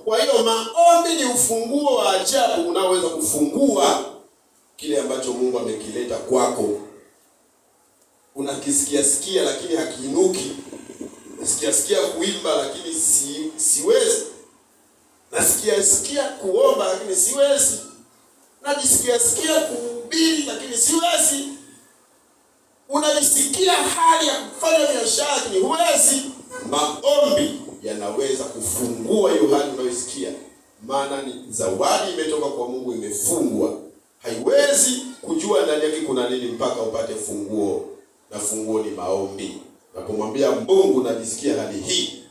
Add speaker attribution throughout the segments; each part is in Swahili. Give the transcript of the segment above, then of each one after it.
Speaker 1: Kwa hiyo maombi ni ufunguo wa ajabu unaoweza kufungua kile ambacho Mungu amekileta kwako. Unakisikia lakini hakiinuki. Nasikia kuimba lakini siwezi. Nasikia kuomba lakini siwezi. Najisikia kuhubiri lakini siwezi. Unajisikia hali ya kufanya biashara lakini huwezi. Maombi yanaweza kufungua hiyo hali unayosikia. Maana ni zawadi imetoka kwa Mungu, imefungwa. Haiwezi kujua ndani yake kuna nini mpaka upate funguo. Na funguo ni maombi. Unapomwambia Mungu najisikia hali hii.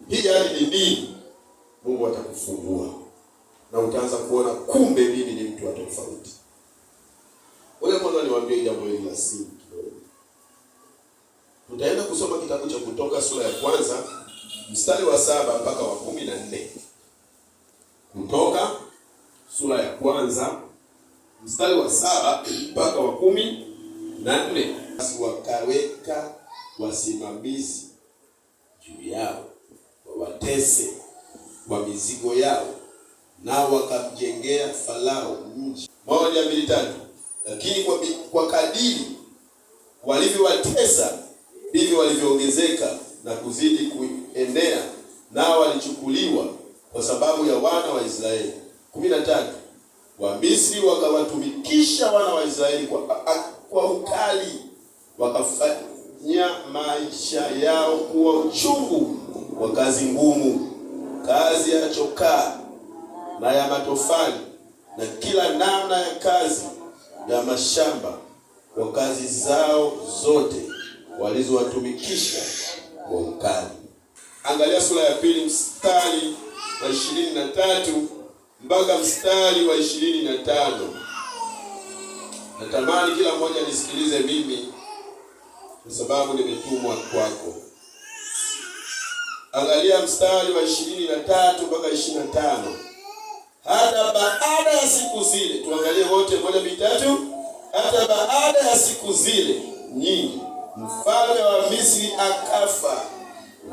Speaker 1: Hii hali ni nini? Mungu atakufungua. Na utaanza kuona kumbe mimi ni mtu wa tofauti. Wale kwanza niwaambie jambo hili la siri kidogo. Tutaenda kusoma kitabu cha Kutoka sura ya 1 mstari wa 7 mpaka wa 14. Kutoka sura ya 1 mstari wa 7 mpaka wa 14. Wakaweka wasimamizi juu yao wawatese kwa mizigo yao, nao wakamjengea Farao mji. 1, 2, 3. Lakini kwa kadiri walivyowatesa ndivyo walivyoongezeka na kuzidi kuenea, nao walichukuliwa kwa sababu ya wana wa Israeli. 13. Wamisri wakawatumikisha wana wa Israeli kwa ukali, wakafanya maisha yao kuwa uchungu wa kazi ngumu, kazi ya chokaa na ya matofali na kila namna ya kazi ya mashamba, kwa kazi zao zote walizowatumikisha kwa ukali. Angalia sura ya 2 mstari wa 23 mpaka mstari wa 25. Natamani kila mmoja nisikilize mimi kwa sababu nimetumwa kwako. Angalia mstari wa 23 mpaka 25. Hata baada ya siku zile, tuangalie wote 1, 2, 3. Hata baada ya siku zile nyingi, mfalme wa Misri akafa.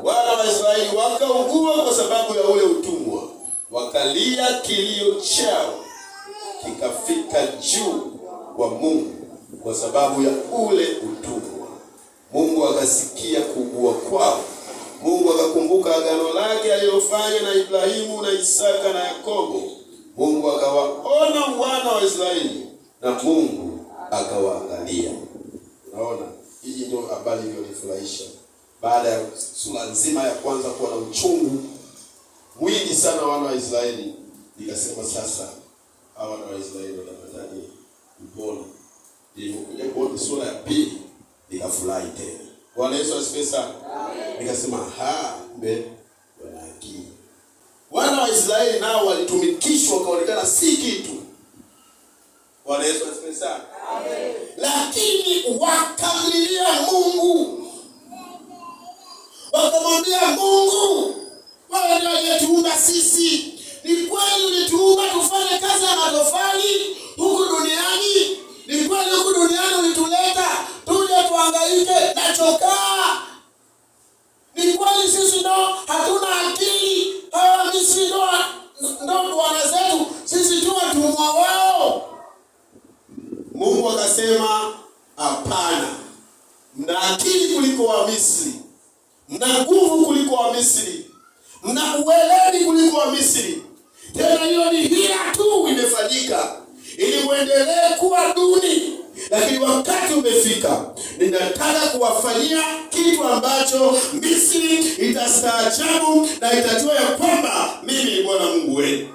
Speaker 1: Wana wa Israeli wakaugua kwa sababu ya ule utumwa. Wakalia, kilio chao kikafika juu kwa Mungu kwa sababu ya ule utumwa. Mungu akasikia kuugua kwao. Mungu akakumbuka agano lake alilofanya na Ibrahimu na Isaka na Yakobo. Mungu akawaona wana wa Israeli na Mungu akawaangalia. Unaona, hii ndio habari iliyonifurahisha. Baada ya sura nzima ya kwanza kuwa na uchungu mwingi sana wana wa Israeli, nikasema sasa hawa wana wa Israeli watapataje kupona? Nilipokuja kwa sura ya 2 nikafurahi tena. Bwana Yesu asifiwe sana. Nikasema kumbe wana akili. Wana wa Israeli nao walitumikishwa wakaonekana si kitu. Bwana Yesu asifiwe sana. Amen. Lakini wakamlilia Mungu. Wakamwambia Mungu, wewe ndiye aliyetuumba sisi. Ni kweli ulituumba tufanye kazi ya matofali huku duniani. Ni kweli huku duniani ulituleta tuje tuhangaike na chokaa. Ni kweli sisi ndo hatuna akili. Hawa Misri ndo bwana zetu. Sisi tu watumwa wao. Mungu akasema hapana. Mna akili kuliko wa Misri. Mna nguvu kuliko wa Misri. Mna uweledi kuliko wa Misri. Tena hiyo ni hila tu imefanyika ili muendelee kuwa duni. Lakini wakati umefika, ninataka kuwafanyia kitu ambacho Misri itastaajabu na itajua ya kwamba mimi ni Bwana Mungu wenu.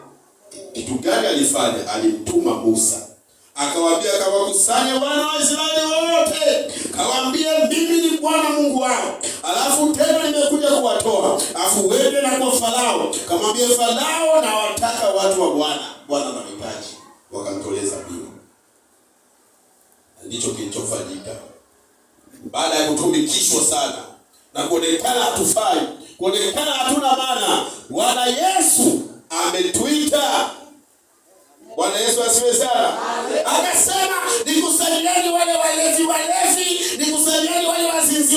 Speaker 1: Kitu gani alifanya? Alimtuma Musa. Akawaambia akawakusanya wana wa Israeli wote. Kawaambia mimi ni Bwana Mungu wao. Alafu tena nimekuja kuwatoa. Alafu wende na kwa Farao. Kamwambia Farao na wataka watu wa Bwana. Bwana anahitaji. Wakamtoleza bibi. Ndicho kilichofanyika. Baada ya kutumikishwa sana na kuonekana hatufai, kuonekana hatuna maana, Bwana Yesu ametuita. Bwana Yesu asifiwe sana. Akasema nikusanyieni wale walevi, nikusanyieni wale wazinzi,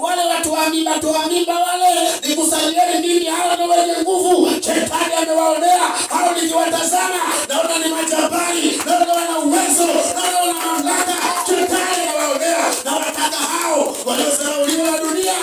Speaker 1: wale watu wa mimba wale, nikusanyieni mimi hawa ndio wenye nguvu. nimewaonea hao, nikiwatazama naona ni majabali, naona wana uwezo, naona wana mamlaka. Shetani anawaonea na wataka hao waliosahauliwa na dunia.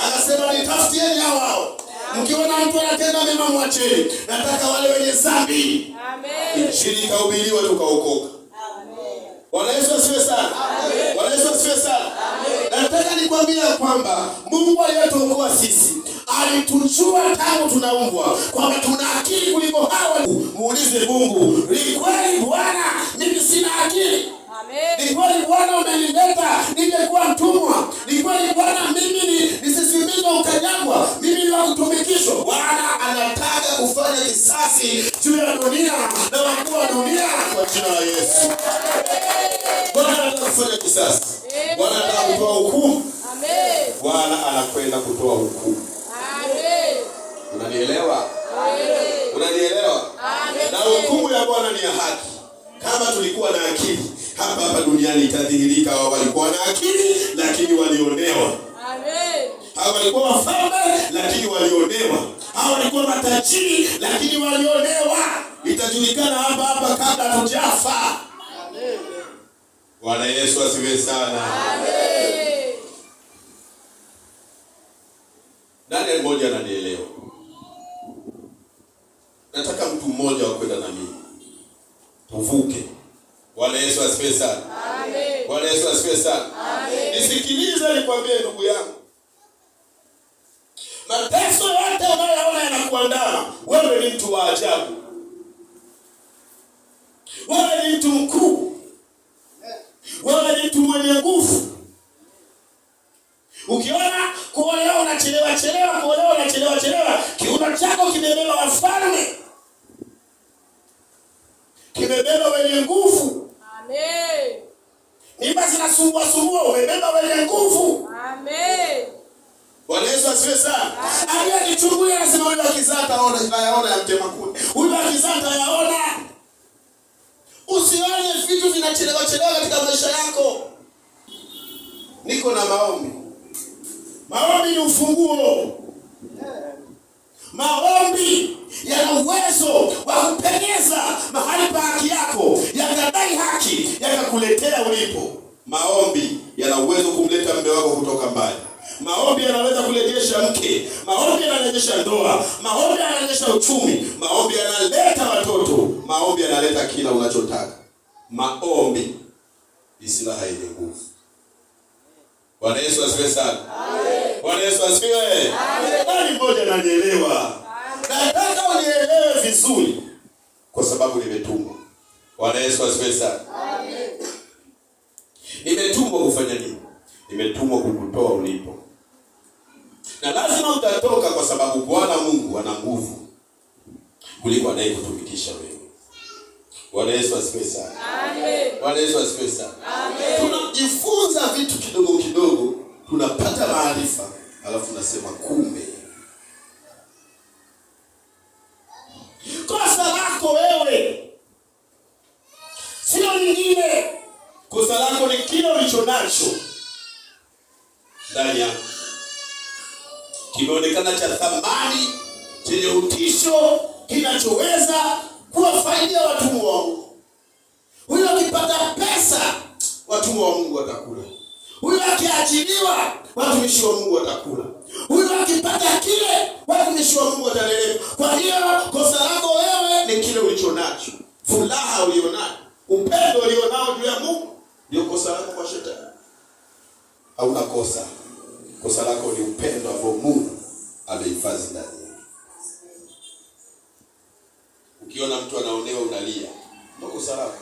Speaker 1: Akasema nitafutieni hao. Mkiona mtu anatenda mema mwacheni. Nataka wale wenye dhambi. Amen. Injili ikahubiriwa tukaokoka. Amen. Bwana Yesu asifiwe sana. Amen. Bwana Yesu asifiwe sana. Amen. Nataka nikwambie kwamba Mungu aliyetuokoa sisi alitujua tangu tunaumbwa kwamba tuna akili kuliko hawa. Muulize Mungu, ni kweli Bwana mimi sina akili? Amen. Ni kweli Bwana umenileta nije kuwa mtumwa? Ni kweli Bwana mimi nisisimize ukanyagwa? Mimi ni wa kutumikishwa? Bwana anataka kufanya kisasi juu ya dunia na wakuu wa dunia kwa jina la Yesu. Bwana anataka kufanya kisasi. Bwana anataka kutoa hukumu. Amen. Bwana anakwenda kutoa hukumu. Amen. Unanielewa? Amen. Unanielewa? Amen. Na hukumu ya Bwana ni ya haki. Kama tulikuwa na akili hapa duniani itadhihirika wao walikuwa na akili lakini walionewa. Amen. Hao walikuwa wafalme lakini walionewa. Hao walikuwa matajiri lakini walionewa. Itajulikana hapa kabla hatujafa. Amen. Bwana Yesu asifiwe sana. Amen. Nani mmoja ananielewa? Nataka mtu mmoja wa kwenda na mimi tuvuke. Bwana Yesu asifiwe sana. Amen. Bwana Yesu asifiwe sana. Amen. Nisikilize nikwambie ndugu yangu. Mateso yote unayoona yanakuandama, wewe ni mtu wa ajabu. Wewe ni mtu mkuu. Wewe ni mtu mwenye nguvu. Ukiona kuolewa unachelewa, kuolewa unachelewa, kiuno chako kimebeba wafalme. Kimebeba wenye nguvu. Amen. Mimba zinasumbua, umebeba wenye nguvu. Amen. Bwana Yesu asifiwe sana. Aliyekichungulia anasema huyu akizaa atayaona ya mtema kuni. Huyu akizaa atayaona. Usione vitu vinachelewa katika maisha yako. Niko na maombi. Maombi ni ufunguo. Maombi yana uwezo wa kupenyeza mahali pa haki yako, yakadai haki, yakakuletea ulipo. Maombi yana uwezo kumleta mume wako kutoka mbali. Maombi yanaweza kurejesha mke. Maombi yanarejesha ndoa. Maombi yanarejesha uchumi. Maombi yanaleta watoto. Maombi yanaleta kila unachotaka. Maombi ni silaha yenye nguvu. Bwana Yesu asifiwe sana. Amen. Bwana Yesu asifiwe. Amen. Nani mmoja ananielewa? Nataka unielewe vizuri kwa sababu nimetumwa. Bwana Yesu asifiwe sana. Amen. Nimetumwa kufanya nini? Nimetumwa kukutoa ulipo. Na lazima utatoka kwa sababu Bwana Mungu ana nguvu kuliko anayekutumikisha wewe. Bwana Yesu asifiwe sana. Amen. Bwana Yesu asifiwe sana. Amen. Tunajifunza vitu kidogo, tunapata maarifa, alafu nasema kumbe kosa lako wewe sio lingine. Kosa lako ni kile ulicho nacho ndani yako, kimeonekana cha thamani, chenye utisho, kinachoweza kuwafaidia watumwa wa Mungu. Huyo akipata pesa, watumwa wa Mungu watakula. Huyo akiajiriwa, watumishi wa Mungu watakula. Huyo akipata kile, watumishi wa Mungu watalelewa. Kwa hiyo kosa lako wewe ni kile ulicho nacho, furaha ulionayo, upendo ulionao juu ya Mungu, ndio kosa lako kwa shetani. Hauna kosa. Kosa lako ni upendo ambao Mungu amehifadhi ndani yako. Ukiona mtu anaonewa unalia, ndio kosa lako.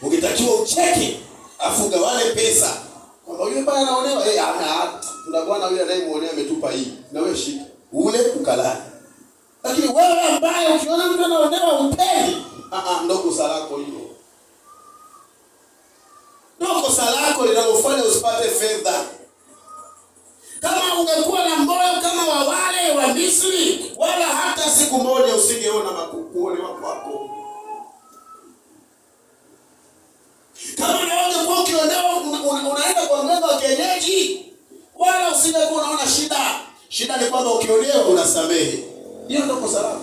Speaker 1: Ukitakiwa ucheke, afu gawane pesa. Kwamba yule bwana anaonewa, tuna bwana yule anayemuonea ametupa hii. Na wewe shika. Ule ukalani. Lakini wewe ambaye ukiona mtu anaonewa upendi, ndio kosa lako hilo. Ndio kosa lako linalofanya usipate fedha. Kama ungekuwa na moyo kama wa wale wa Misri, wala hata siku moja usingeona kuonewa kwako. Kama ungekuwa ukionewa unaenda kwa mganga wa kienyeji, wala usingekuwa unaona shida. Shida ni kwamba ukionewa unasamehe. Hiyo ndio kosa lako.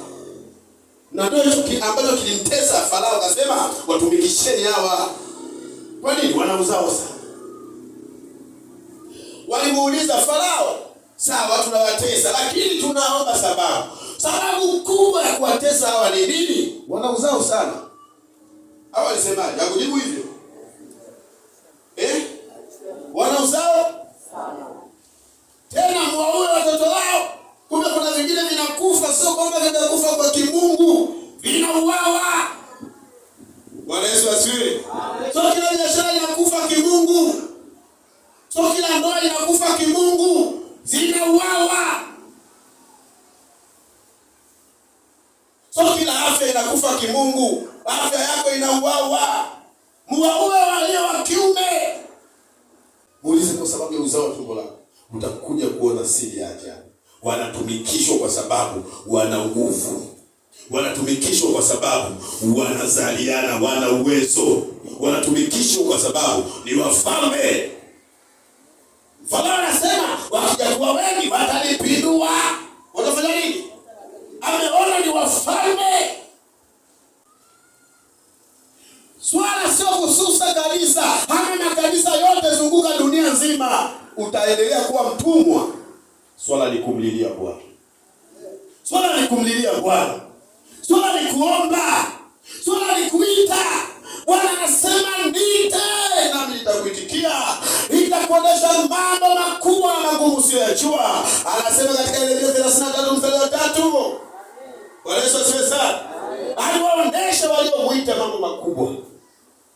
Speaker 1: Na ndio hicho ambacho kilimtesa Farao, akasema watumikisheni hawa. Kwa nini? Wana uzao sana. Walimuuliza Farao, sawa tunawatesa lakini tunaomba sababu. Sababu kubwa ya kuwatesa hawa ni nini? Wana uzao sana. Hawa alisemaje? Hakujibu hivyo. Wana uzao sana. Tena muwaue watoto wao. Kumbe kuna vingine vinakufa, sio kwamba vinakufa kwa kimungu, vinauawa. Bwana Yesu asifiwe. Sio kila biashara inakufa kimungu. Sio kila ndoa inakufa kimungu, zinauawa. Sio kila afya inakufa kimungu, afya yako inauawa. Muwaue walio wa kiume. Muulize kwa sababu ya uzao wa tumbo lako. Utakuja kuona siri yake. Wanatumikishwa kwa sababu wana nguvu. Wanatumikishwa kwa sababu wanazaliana, wana uwezo. Wanatumikishwa kwa sababu ni wafalme. Farao anasema wakija kuwa wengi watanipindua. Watafanya nini? Ameona ni wafalme. Swala sio kususa kanisa. Hana makanisa yote zunguka dunia nzima. Utaendelea kuwa mtumwa. Swala ni kumlilia Bwana. Swala ni kumlilia Bwana. Swala ni kuomba. Swala ni kuita. Bwana anasema niite nami nitakuitikia. Nitakuonesha mambo makubwa na magumu usiyojua. Anasema katika Yeremia 33 mstari wa 3. Bwana Yesu asifiwe sana. Aliwaonesha waliomuita mambo makubwa.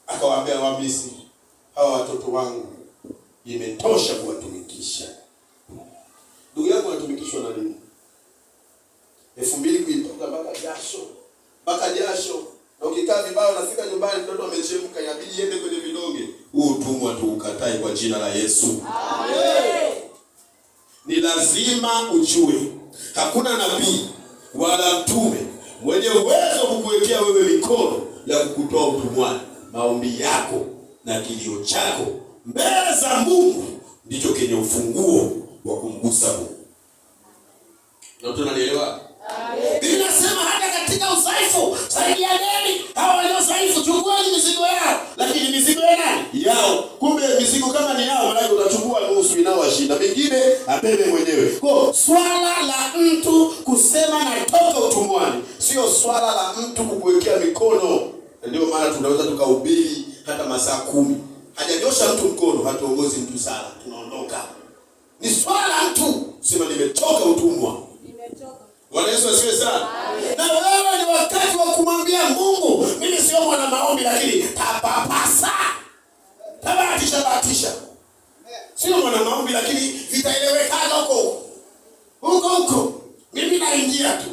Speaker 1: Akawaambia Wamisri, hawa watoto wangu imetosha kuwatumikisha. Ndugu yangu anatumikishwa na nini? 2000 kuitoka mpaka jasho. Na ukikaa vibaya unafika nyumbani mtoto amechemka, inabidi iende kwenye vidonge. Huu utumwa tu ukatai kwa jina la Yesu. Amen. Ni lazima ujue hakuna nabii wala mtume mwenye uwezo kukuwekea wewe mikono ya kukutoa utumwani. Maombi yako na kilio chako mbele za Mungu ndicho kenye ufunguo wa kumgusa Mungu. Na tunanielewa? Amen. Biblia inasema hata katika udhaifu saidianeni. Hao walio dhaifu chukueni mizigo yao. Lakini mizigo ya nani? Yao. Kumbe mizigo kama ni yao, maana utachukua nusu inawashinda. Mengine abebe mwenyewe. Kwa swala la mtu kusema natoka utumwani sio swala la mtu kukuwekea mikono. Ndio maana tunaweza tukahubiri hata masaa 10. Hajanyosha mtu mkono, hatuongozi mtu sana, tunaondoka. Ni swala mtu sema nimetoka utumwa. Bwana Yesu asifiwe sana. Na wewe ni wakati wa kumwambia Mungu, mimi sio mwana maombi lakini tapapasa. Tabatisha. Sio mwana maombi lakini vitaeleweka huko. Mimi naingia tu.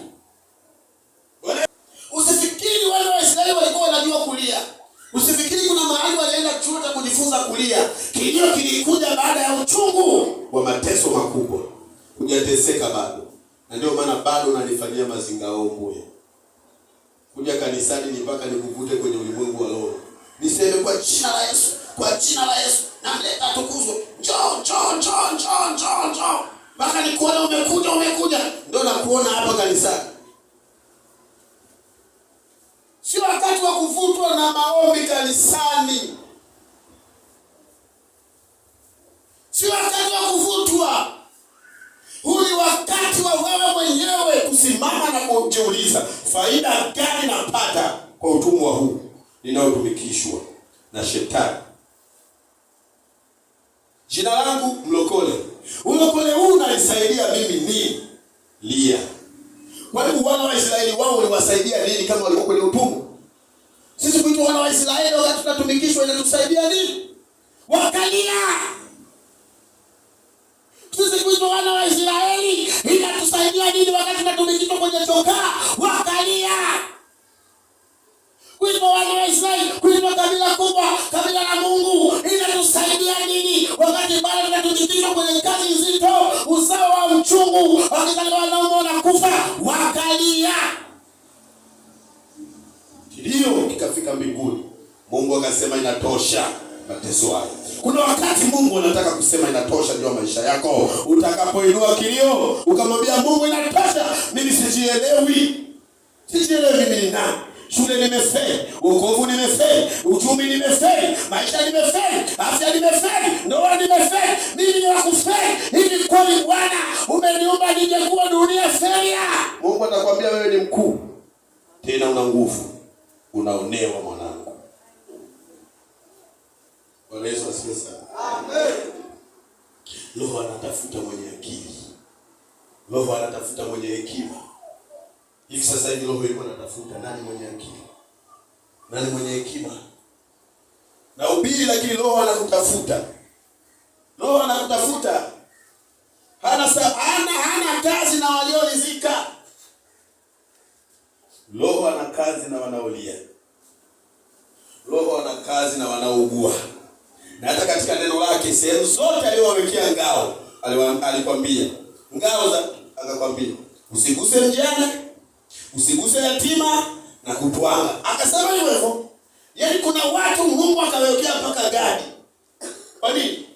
Speaker 1: Usifikiri wale wa Israeli walikuwa wanajua kulia. Usifikiri kuna mahali walienda chuo cha kujifunza kulia. Kilio kilikuja baada ya uchungu wa mateso makubwa. Hujateseka bado. Na ndio maana bado unanifanyia mazingaombwe. Kuja kanisani ni mpaka nikuvute kwenye ulimwengu wa roho. Niseme kwa jina la Yesu, kwa jina la Yesu, na leta tukuzo. Njoo. Mpaka nikuone umekuja. Ndio nakuona hapa kanisani. Sio wakati wa kuvutwa na maombi kanisani. Sio wakati wa kuvutwa. Huu ni wakati wa wewe mwenyewe kusimama na kujiuliza, faida gani napata kwa utumwa huu ninaotumikishwa na shetani? Jina langu mlokole. Ulokole huu unanisaidia mimi ni lia. Kwa hiyo wana wa Israeli wao waliwasaidia nini kama walikuwa kwenye utumwa? Sisi kuitwa wana wa Israeli wakati tunatumikishwa inatusaidia nini? Wakalia. Sisi kuitwa wana wa Israeli inatusaidia nini wakati tunatumikishwa kwenye chokaa? Wakalia. Kuitwa wana wa Israeli, kuitwa kabila kubwa, kabila la Mungu, inatusaidia nini wakati bado tunatumikishwa kwenye kazi nzito, uzao wa mchungu, wakati wanaume wanakufa? Wakalia. Kilio kikafika mbinguni. Mungu akasema inatosha mateso hayo. Kuna wakati Mungu anataka kusema inatosha ndio maisha yako. Utakapoinua kilio ukamwambia Mungu inatosha, mimi sijielewi. mimi ni nani? Shule nimefeli, wokovu nimefeli, uchumi nimefeli, maisha nimefeli, afya nimefeli, ndoa nimefeli, mimi ni wa kufeli. Hivi kweli Bwana umeniumba nije kuwa dunia failure? Mungu atakwambia wewe ni mkuu, tena una nguvu, unaonewa mwanangu. Bwana Yesu asifiwe sana. Amen. Roho anatafuta mwenye akili. Roho anatafuta mwenye hekima. Hivi sasa hivi roho iko anatafuta nani mwenye akili? Nani mwenye hekima? Na ubiri, lakini roho anakutafuta. Roho anakutafuta. Hana kazi na walioridhika. Roho ana kazi na wanaolia. Roho ana kazi na wanaougua. Na hata katika neno lake sehemu zote aliyowawekea ngao, alikwambia ngao za, akakwambia usiguse mjane, usiguse yatima na kutwanga. Akasema hivyo. Yaani kuna watu Mungu akawekea mpaka gadi. Kwa nini?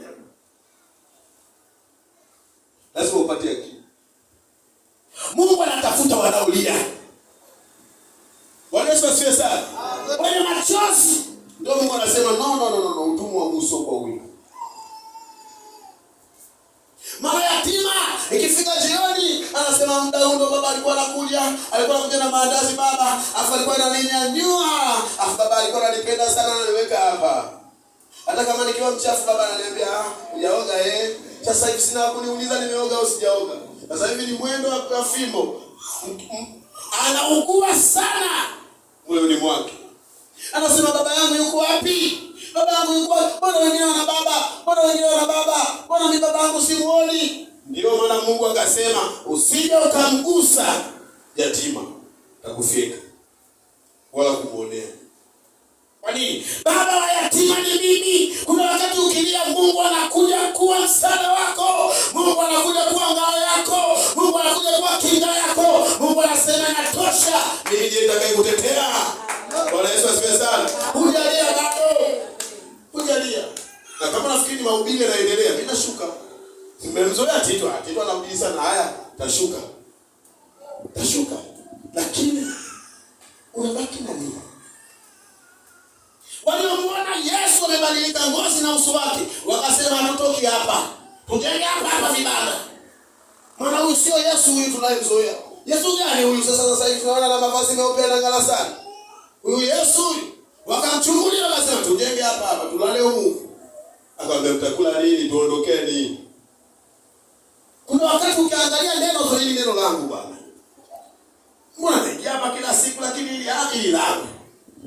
Speaker 1: Lazima upatie akili. Mungu anatafuta wanaolia. Bwana Yesu asifiwe sana. Wenye machozi. Ndio Mungu anasema no, utumwa wa Musa kwa wingi. Mama yatima ikifika jioni anasema muda huo baba alikuwa anakuja na maandazi baba, afa alikuwa ananinyanyua, afa baba alikuwa ananipenda sana ananiweka hapa. Hata kama nikiwa mchafu baba ananiambia hujaoga sasa hivi sina kuniuliza nimeoga au sijaoga. Sasa hivi ni mwendo wa fimbo. Anaugua sana moyoni mwake. Anasema baba yangu yuko wapi? Baba yangu yuko wapi? Mbona wengine wana baba? Mbona wengine wana baba? Mbona mimi baba yangu simuoni? Ndio maana Mungu akasema usije ukamgusa yatima, takufika wala kumuonea. Kwa nini? Baba wa yatima ni mimi. Kuna wakati ukilia Mungu anakuja kuwa msaada wako. Mungu anakuja kuwa ngao yako. Mungu anakuja kuwa kinga yako. Mungu anasema inatosha. Mimi ndiye nitakayekutetea. Bwana Yesu asifiwe sana. Hujalia bado. Hujalia. Na kama nafikiri mahubiri yanaendelea, mimi nashuka. Nimemzoea Tito. Tito anahubiri sana, haya tashuka. Tashuka. Lakini unabaki na nini? Waliomwona Yesu amebadilika ngozi na uso wake, wakasema hatutoki hapa. Tujenge hapa vibanda. Maana huyu sio Yesu huyu tunayemzoea. Yesu gani huyu sasa hivi tunaona na mavazi meupe na ngala sana. Huyu Yesu huyu. Wakamchungulia wakasema tujenge hapa tulale huko. Akamwambia mtakula nini tuondokeni. Kuna wakati ukiangalia neno hili neno langu Bwana. Mbona naingia hapa kila siku lakini hili langu.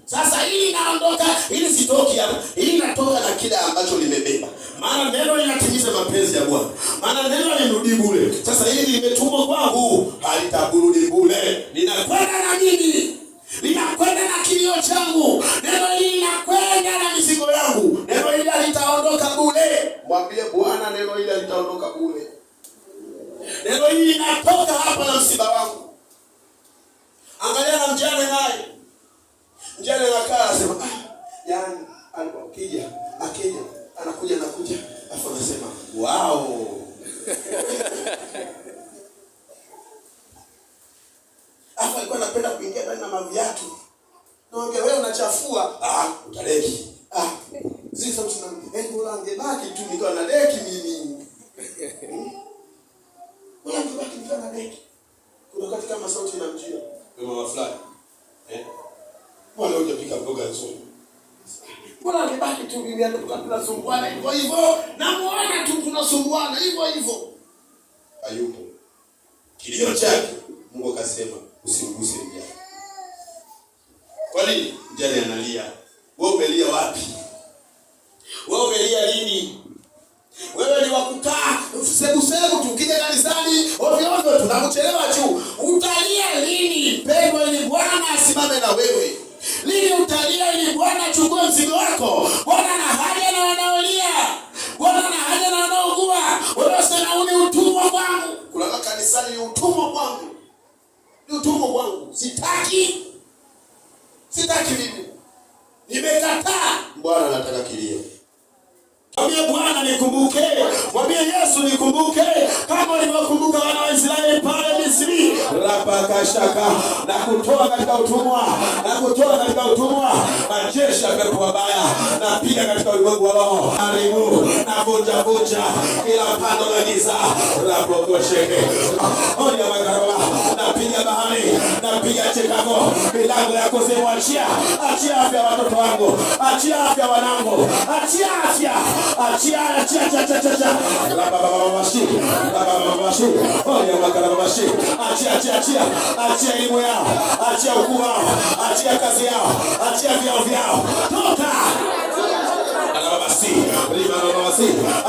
Speaker 1: Sasa hili naondoka, hili sitoki hapa. Hili natoka na kile ambacho limebeba. Maana neno linatimiza mapenzi ya Bwana. Maana neno linarudi bure. Sasa hili limetumwa kwangu, halitarudi bure. Linakwenda na mimi. Linakwenda na kilio changu. Neno hili linakwenda na mizigo yangu. Neno hili halitaondoka bure. Mwambie Bwana neno hili halitaondoka bure. Neno hili linatoka hapa na msiba wangu. Angalia na mjane naye. Mjane anakaa anasema yani alipokija anakuja afu anasema wow. Afu alikuwa anapenda kuingia ndani na maviatu. Naongea wewe unachafua. Utaleki. Sisi sasa tunamwambia angebaki tu nikiwa na deki mimi. Wewe angebaki nikiwa na deki. Kuna katika masauti na mjio. Mama fulani. Mbona hujapika mboga nzuri? Mbona nibaki tu bibi yangu tunasumbuana hivyo? Namuona tu tunasumbuana hivyo. Ayupo. Kilio chake Mungu akasema usimguse mjane. Kwa nini? Mjane analia. Wewe umelia wapi? Wewe umelia lini? Wewe ni wakukaa sebu tu kija kanisani ovyo tunakuchelewa tu. Utalia lini? Pendwa ili Bwana asimame na wewe. Lini utalia ili Bwana achukue mzigo wako? Bwana ana haja na wanaolia. Bwana ana haja na wanaougua. Wewe sema ni utumwa kwangu. Kulala kanisani ni utumwa kwangu. Ni utumwa kwangu. Sitaki mimi. Nimekataa. Bwana anataka kilio. Mwambie Bwana nikumbuke. Mwambie Yesu nikumbuke. Kama ulivyokumbuka wana wa Israeli pale Misri. Rapakashaka. na kutoa katika utumwa, na kutoa katika utumwa majeshi ya pepo wabaya. Napiga katika ulimwengu wa roho, haribu na vunja kila pando la giza. Rapokosheke oya makaraba, napiga bahari, napiga Chicago, milango ya kuzimu achia. Achia afya watoto wangu, achia afya wanangu, achia afya, achia bababashi oya makarabashi, achia elimu yao, achia ukuu wao, achia kazi yao, achia vyao, toka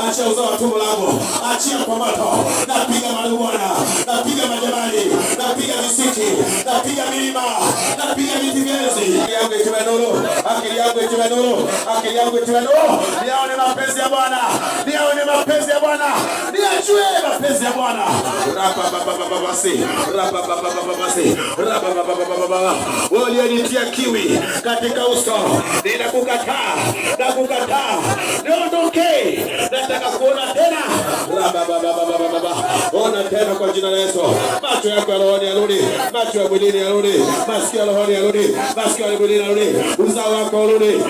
Speaker 1: achia uzao wa tumbo langu, achia kwa moto. Napiga malumbwana, napiga majabali, napiga visiki, napiga milima, napiga miti vyezi. Akili yangu itiwe nuru, akili yangu itiwe nuru, akili yangu itiwe nuru. Niyaone mapenzi ya Bwana, niyaone mapenzi ya Bwana, niyajue mapenzi ya Bwana. Walionitia kiwi katika uso, ninakukataa, nakukataa, niondoke. Nataka kuona tena. Ona tena kwa jina la Yesu. Macho yako ya rohoni yarudi, macho ya mwilini yarudi, masikio ya rohoni yarudi, masikio ya mwilini yarudi, uzao wako urudi.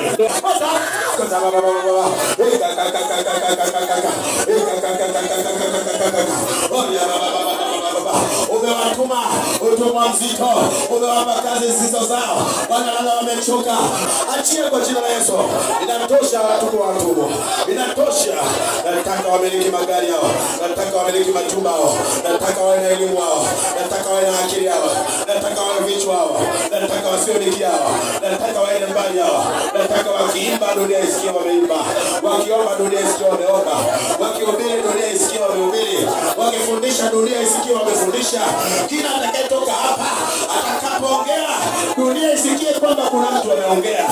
Speaker 1: Umewatuma utumwa mzito, umewapa kazi zisizo zao, wanalala wamechoka. Achia kwa jina la Yesu. Inatosha watu kwa watumwa, inatosha. Nataka wamiliki magari yao, nataka wamiliki majumba yao, nataka wawe na elimu yao, nataka wawe na akili yao, nataka wawe vichwa yao, nataka wasioliki yao, nataka wawe na mbali yao, nataka wakiimba dunia isikie wameimba, wakiomba dunia isikie wameomba, wakihubiri dunia isikie wamehubiri, wakifundisha dunia isikie wamefundisha. Kila atakayetoka hapa atakapoongea dunia isikie kwamba kuna mtu ameongea.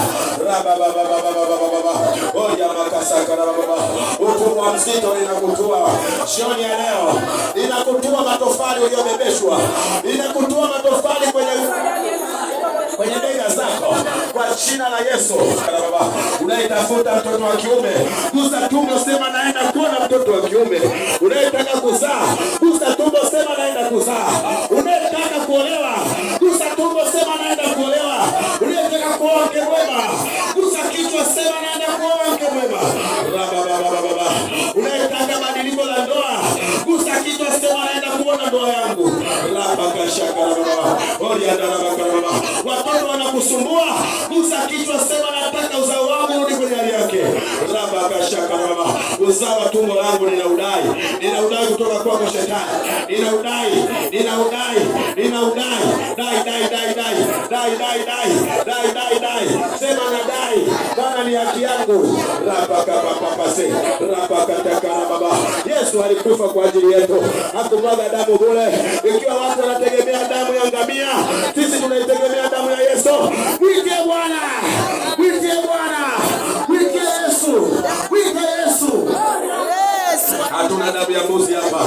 Speaker 1: Oya makasaka na baba. Utumwa mzito inakutua. Jioni ya leo inakutua matofali uliyobebeshwa. Inakutua matofali kwenye bega zako kwa jina la Yesu. Baba, unaitafuta mtoto wa kiume, gusa tumbo, sema naenda kuona mtoto wa kiume. Unayetaka kuzaa, gusa tumbo, sema naenda kuzaa. Unayetaka kuolewa, gusa tumbo, sema naenda kuolewa. Unayetaka kuoa mke mwema, gusa kichwa, sema naenda kuoa mke mwema. Unayetaka badiliko la ndoa, gusa kichwa, sema naenda kuona ndoa yangu. Watoto wanakusumbua, gusa kichwa, sema nataka uzao wangu urudi kwenye hali yake. Uzao wa tumbo langu ninaudai kutoka kwako shetani. Ninaudai. Dai. Sema nadai, maana ni haki yangu. Baba. Yesu alikufa kwa ajili yetu, hakumwaga damu bure. Ikiwa watu wanategemea damu ya ngamia, sisi tunaitegemea damu ya Yesu. Mwite Bwana, mwite Bwana, mwite Yesu, mwite Yesu. Hatuna damu ya mbuzi hapa,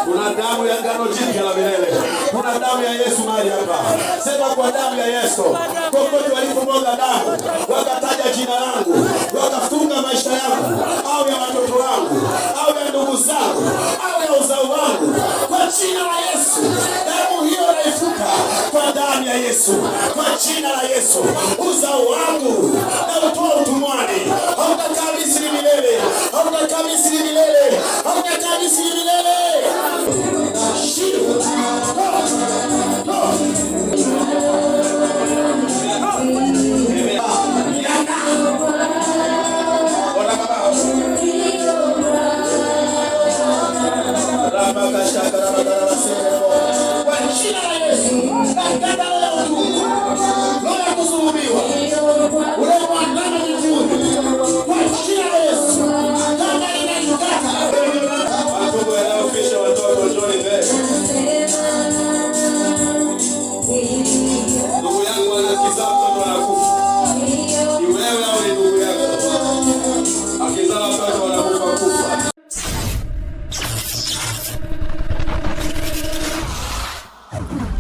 Speaker 1: kuna damu ya ngano jipya la milele. Kuna damu ya Yesu mahali hapa. Sema kwa damu ya Yesu. Kokote walipomwaga damu, wakataja jina langu, wakafunga maisha yangu, au ya watoto wangu, au ya ndugu zangu, au ya uzao wangu, kwa jina la Yesu, damu hiyo naifuta kwa damu ya Yesu. Kwa jina la Yesu, uzao wangu na utoa utumwani. Hautakaa Misri milele, hautakaa Misri milele, hautakaa Misri milele.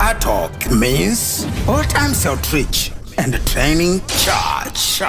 Speaker 2: ATOC means All Times Outreach and Training Church.